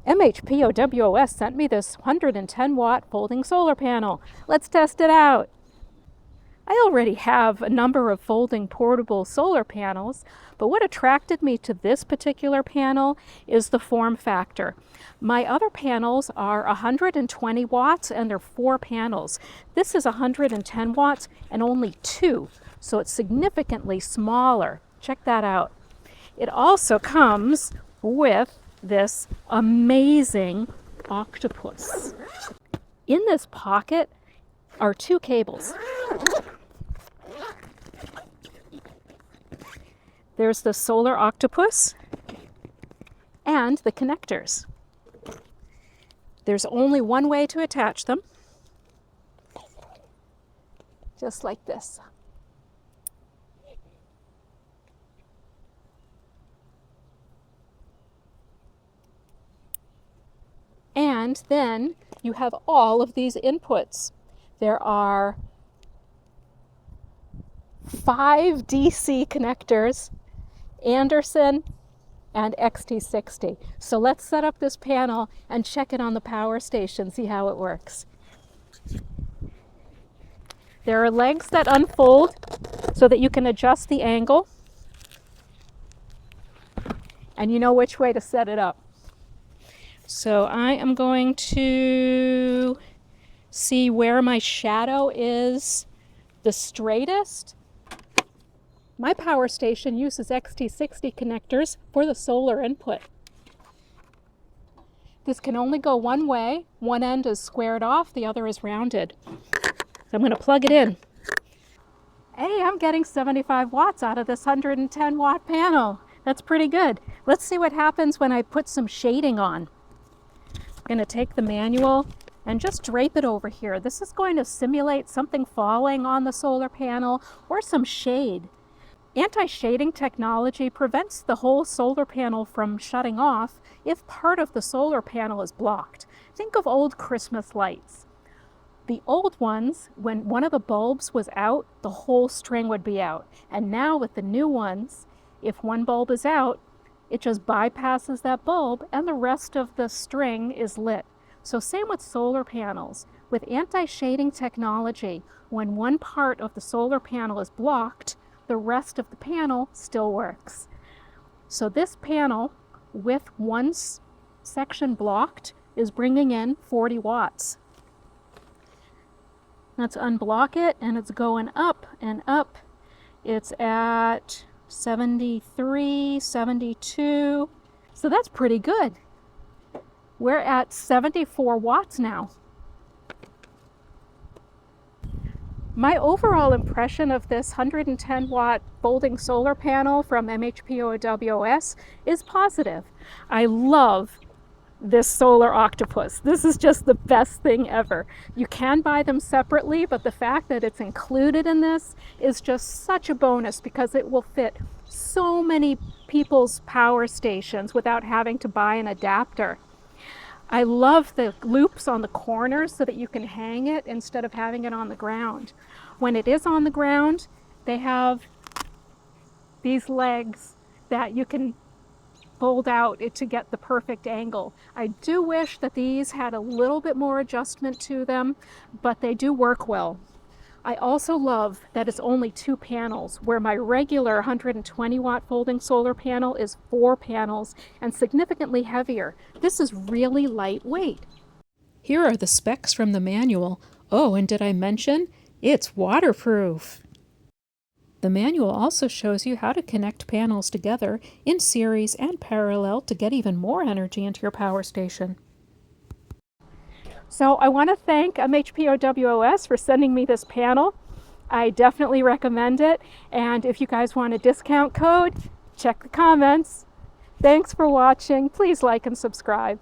MHPOWOS sent me this 110 watt folding solar panel. Let's test it out. I already have a number of folding portable solar panels, but what attracted me to this particular panel is the form factor. My other panels are 120 watts and they're 4 panels. This is 110 watts and only 2, so it's significantly smaller. Check that out. It also comes with this amazing octopus. In this pocket are 2 cables. There's the solar octopus and the connectors. There's only one way to attach them, just like this. And then you have all of these inputs. There are 5 DC connectors, Anderson and XT60. So let's set up this panel and check it on the power station, see how it works. There are legs that unfold so that you can adjust the angle and you know which way to set it up. So I am going to see where my shadow is the straightest. My power station uses XT60 connectors for the solar input. This can only go one way. One end is squared off, the other is rounded. So I'm going to plug it in. Hey, I'm getting 75 watts out of this 110 watt panel. That's pretty good. Let's see what happens when I put some shading on. I'm going to take the manual and just drape it over here. This is going to simulate something falling on the solar panel or some shade. Anti-shading technology prevents the whole solar panel from shutting off if part of the solar panel is blocked. Think of old Christmas lights. The old ones, when one of the bulbs was out, the whole string would be out. And now with the new ones, if one bulb is out, it just bypasses that bulb and the rest of the string is lit. So same with solar panels. With anti-shading technology, when one part of the solar panel is blocked, the rest of the panel still works. So this panel, with one section blocked, is bringing in 40 watts. Let's unblock it, and it's going up and up. It's at 73, 72. So that's pretty good. We're at 74 watts now. My overall impression of this 110 watt folding solar panel from MHPOWOS is positive. I love this solar octopus. This is just the best thing ever. You can buy them separately, but the fact that it's included in this is just such a bonus because it will fit so many people's power stations without having to buy an adapter. I love the loops on the corners so that you can hang it instead of having it on the ground. When it is on the ground, they have these legs that you can fold out to get the perfect angle. I do wish that these had a little bit more adjustment to them, but they do work well. I also love that it's only 2 panels, where my regular 120 watt folding solar panel is 4 panels and significantly heavier. This is really lightweight. Here are the specs from the manual. Oh, and did I mention? It's waterproof. The manual also shows you how to connect panels together in series and parallel to get even more energy into your power station. So I want to thank MHPOWOS for sending me this panel. I definitely recommend it. And if you guys want a discount code, check the comments. Thanks for watching. Please like and subscribe.